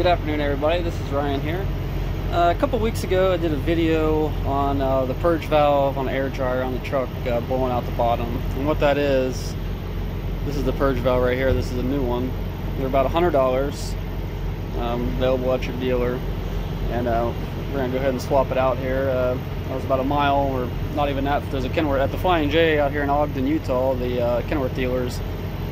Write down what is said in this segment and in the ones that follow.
Good afternoon, everybody. This is Ryan here. A couple weeks ago I did a video on the purge valve on the air dryer on the truck blowing out the bottom. And what that is, this is the purge valve right here. This is a new one. They're about $100, available at your dealer. And we're going to go ahead and swap it out here. I was about a mile, or not even that. There's a Kenworth at the Flying J out here in Ogden, Utah. The Kenworth dealers,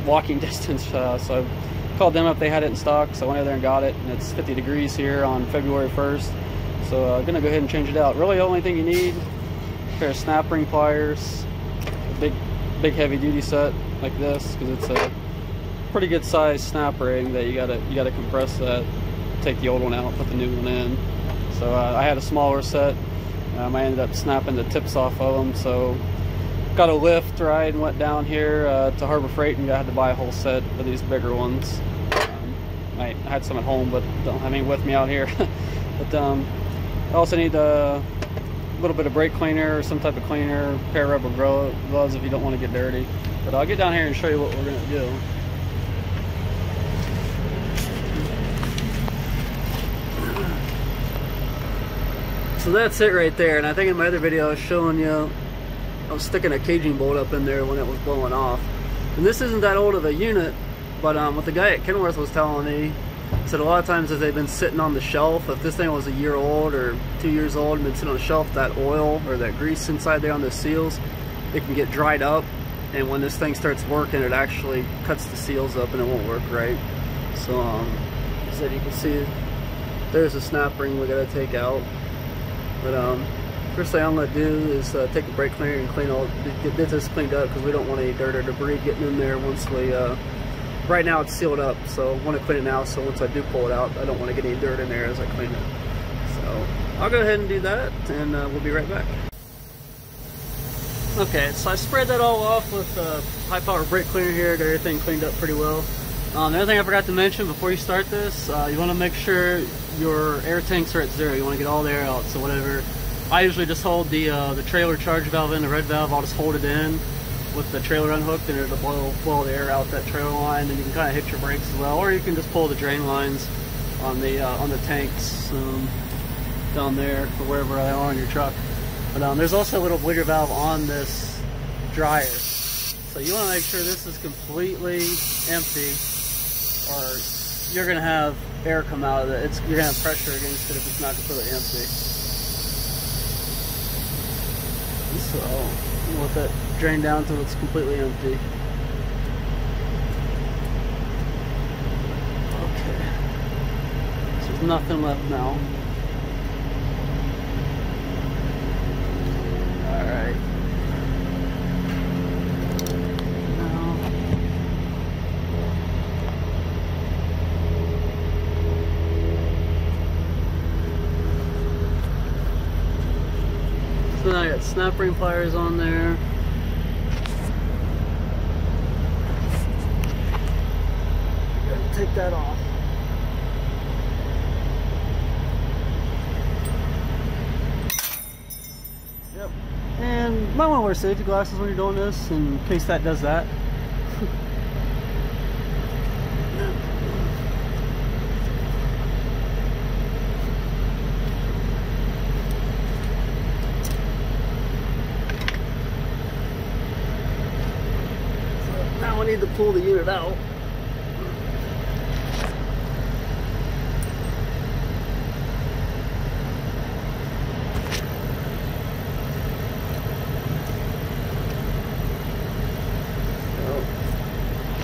walking distance. So I called them up, they had it in stock, so I went over there and got it, and it's 50 degrees here on February 1st, so I'm gonna go ahead and change it out. Really, the only thing you need, a pair of snap ring pliers, a big heavy duty set like this, because it's a pretty good size snap ring that you gotta compress that, take the old one out, put the new one in. So I had a smaller set. I ended up snapping the tips off of them, so got a lift ride and went down here to Harbor Freight, and I had to buy a whole set of these bigger ones. I had some at home, but don't have any with me out here. But I also need a little bit of brake cleaner or some type of cleaner, a pair of rubber gloves if you don't want to get dirty. But I'll get down here and show you what we're going to do. So that's it right there, and I think in my other video I was showing you I was sticking a caging bolt up in there when it was blowing off. And this isn't that old of a unit, but what the guy at Kenworth was telling me, he said a lot of times as they've been sitting on the shelf, if this thing was a year old or 2 years old and been sitting on the shelf, that oil or that grease inside there on the seals, it can get dried up, and when this thing starts working, it actually cuts the seals up and it won't work right. So as you can see, there's a snap ring we gotta take out. But first thing I'm going to do is take a brake cleaner and get this cleaned up, because we don't want any dirt or debris getting in there once we, right now it's sealed up, so I want to clean it now, so once I do pull it out, I don't want to get any dirt in there as I clean it. So I'll go ahead and do that, and we'll be right back. Okay, so I sprayed that all off with high power brake cleaner here, got everything cleaned up pretty well. The other thing I forgot to mention before you start this, you want to make sure your air tanks are at zero. You want to get all the air out, so whatever. I usually just hold the trailer charge valve in, the red valve, I'll just hold it in with the trailer unhooked, and it'll blow the air out that trailer line, and you can kind of hit your brakes as well, or you can just pull the drain lines on the tanks down there, or wherever they are on your truck. But there's also a little bleeder valve on this dryer, so you want to make sure this is completely empty, or you're going to have air come out of it. You're going to have pressure against it if it's not completely empty. So we'll let that drain down until it's completely empty. Okay. So there's nothing left now. Alright. So now I got snap ring pliers on there. Gotta take that off. Yep. And you might want to wear safety glasses when you're doing this, in case that does that. Now I need to pull the unit out.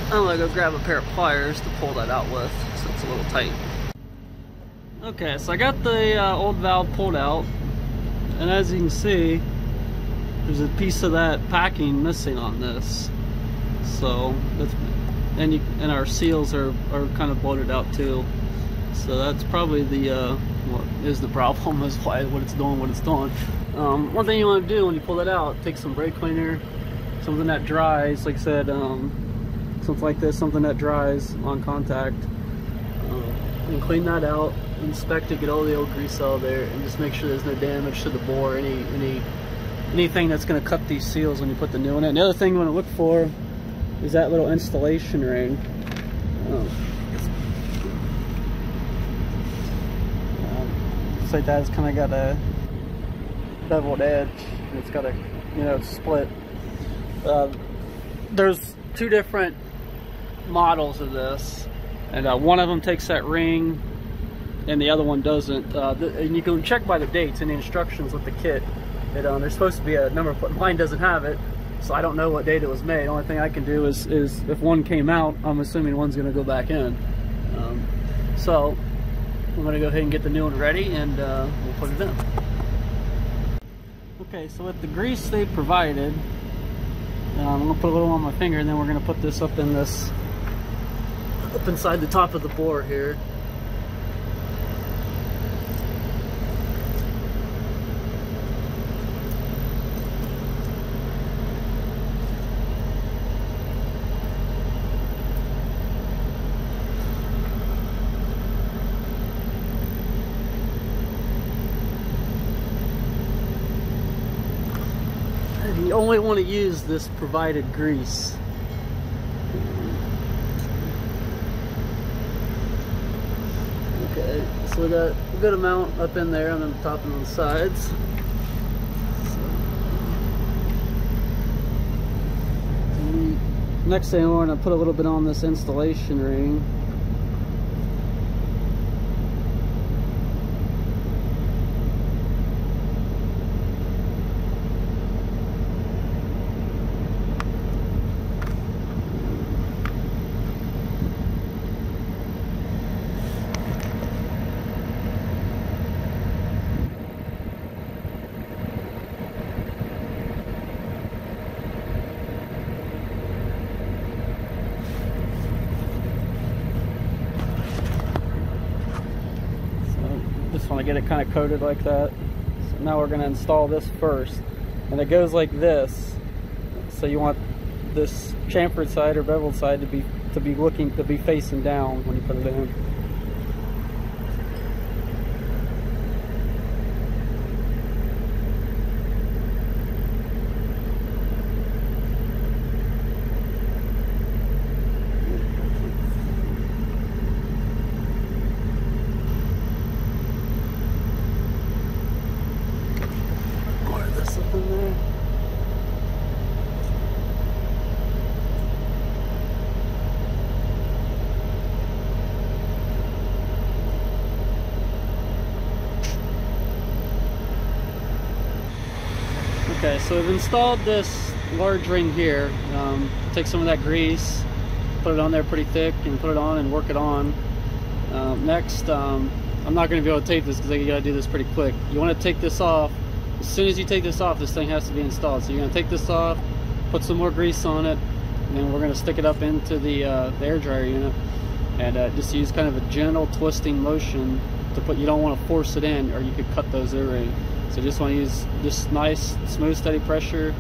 So I'm gonna go grab a pair of pliers to pull that out with, so it's a little tight. Okay, so I got the old valve pulled out, and as you can see, there's a piece of that packing missing on this. So that's, and our seals are kind of bloated out too. So that's probably the what is the problem, is why what it's doing. One thing you want to do when you pull it out, take some brake cleaner, something that dries, like I said, something like this, something that dries on contact, and clean that out, inspect it, get all the old grease out of there, and just make sure there's no damage to the bore, anything that's going to cut these seals when you put the new one in. The other thing you want to look for is that little installation ring. looks like that. It's kind of got a beveled edge, and it's got a, you know, it's split. There's two different models of this, and one of them takes that ring and the other one doesn't. And you can check by the dates in the instructions with the kit. There's supposed to be a number, but mine doesn't have it, so I don't know what date it was made. The only thing I can do is if one came out, I'm assuming one's going to go back in. So I'm going to go ahead and get the new one ready, and we'll put it in. Okay, so with the grease they provided, I'm going to put a little on my finger, and then we're going to put this up inside the top of the bore here. You only want to use this provided grease. Okay, so we got a good amount up in there on the top and on the sides. Next thing, we're going to put a little bit on this installation ring. Just want to get it kind of coated like that. So now we're going to install this first, and it goes like this. So you want this chamfered side or beveled side to be facing down when you put it in. Okay, so we've installed this large ring here. Take some of that grease, put it on there pretty thick, and put it on and work it on. Next, I'm not going to be able to tape this because you got to do this pretty quick. You want to take this off. As soon as you take this off, this thing has to be installed. So you're going to take this off, put some more grease on it, and then we're going to stick it up into the air dryer unit, and just use kind of a gentle twisting motion to put. You don't want to force it in, or you could cut those O-rings. So you just want to use just nice, smooth, steady pressure,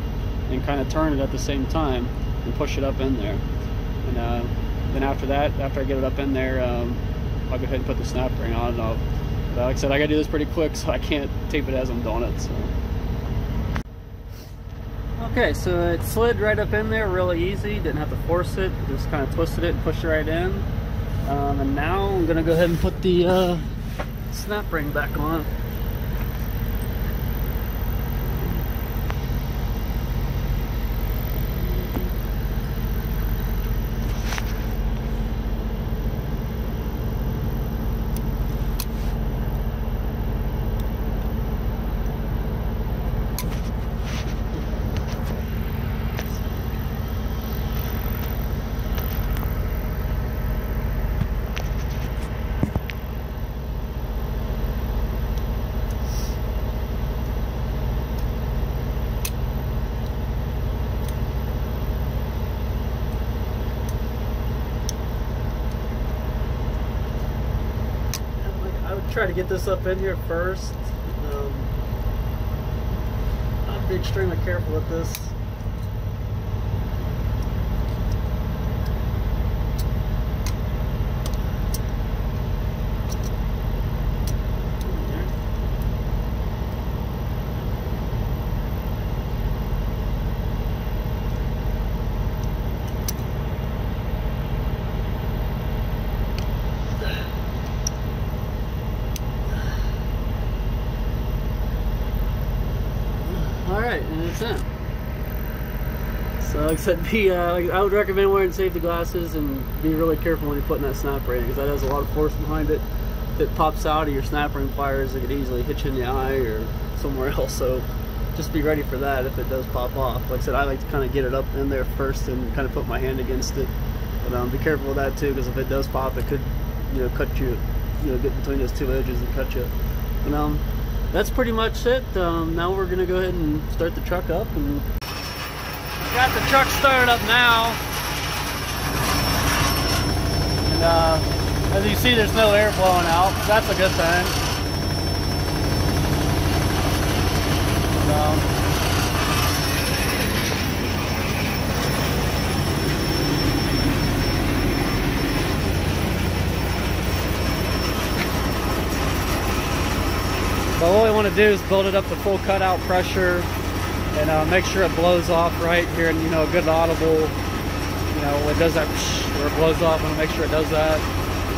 and kind of turn it at the same time and push it up in there. And then after that, after I get it up in there, I'll go ahead and put the snap ring on. And like I said, I got to do this pretty quick, so I can't tape it as I'm doing it. So. Okay, so it slid right up in there, really easy. Didn't have to force it. Just kind of twisted it and pushed it right in. And now I'm gonna go ahead and put the snap ring back on. Try to get this up in here first. I'll be extremely careful with this. right, and it's in. So like I said, I would recommend wearing safety glasses and be really careful when you're putting that snap ring, because that has a lot of force behind it. If it pops out of your snap ring pliers, it could easily hit you in the eye or somewhere else. So just be ready for that if it does pop off. Like I said, I like to kind of get it up in there first and kind of put my hand against it. But be careful with that too, because if it does pop, it could, you know, cut you, you know, get between those two edges and cut you. But that's pretty much it. Now we're gonna go ahead and start the truck up, and got the truck started up now. And as you see, there's no air blowing out. So that's a good thing. But what we want to do is build it up to full cutout pressure and make sure it blows off right here, and you know, a good audible, you know, it does that where it blows off. I want to make sure it does that.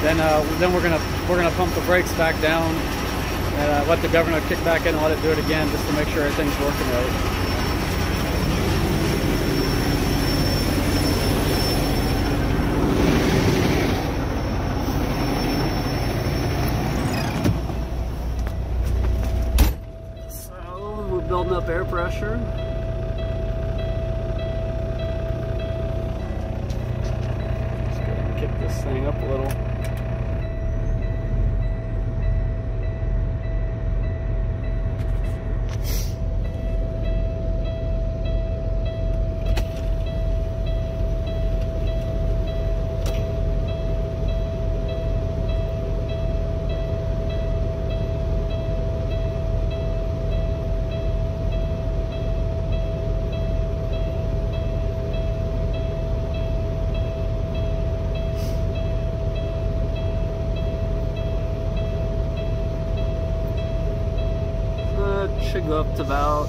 Then we're gonna pump the brakes back down and let the governor kick back in and let it do it again, just to make sure everything's working right. Building up air pressure. Just go ahead and kick this thing up a little. Should go up to about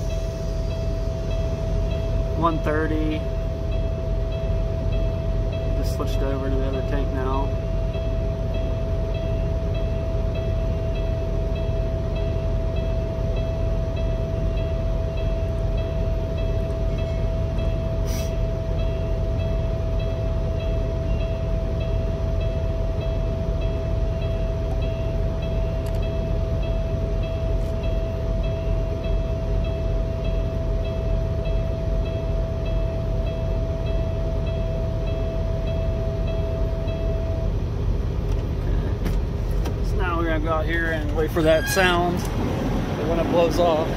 130. Just switched over to the other tank now. Go out here and wait for that sound when it blows off.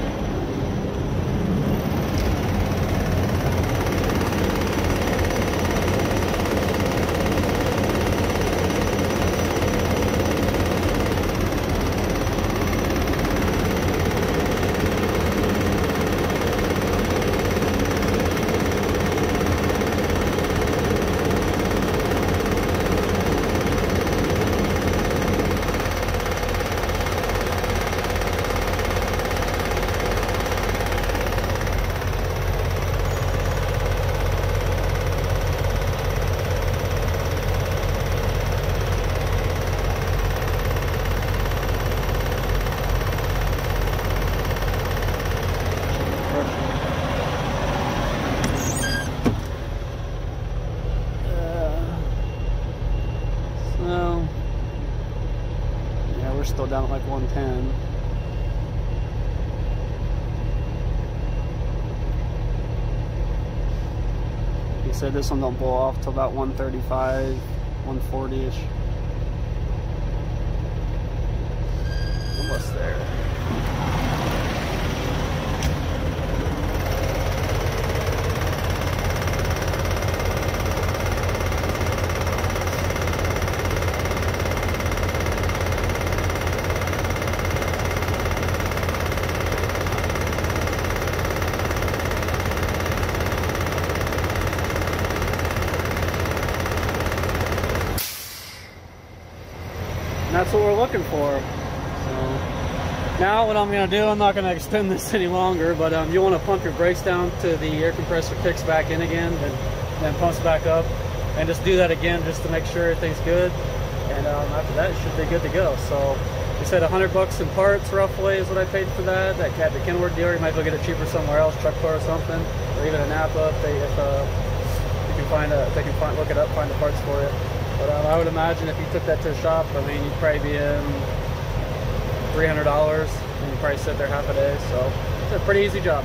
Still down at like 110. He said this one don't blow off till about 135, 140-ish. Almost there. That's what we're looking for. So now what I'm going to do, I'm not going to extend this any longer, but you want to pump your brakes down to the air compressor kicks back in again, and then pumps back up, and just do that again just to make sure everything's good. And after that, it should be good to go. So said 100 bucks in parts roughly is what I paid for that. At the Kenworth dealer, you might as well get it cheaper somewhere else, truck or something, or even a Napa if they can look it up, find the parts for it. But I would imagine if you took that to a shop, I mean, you'd probably be in $300, and you'd probably sit there half a day. So it's a pretty easy job.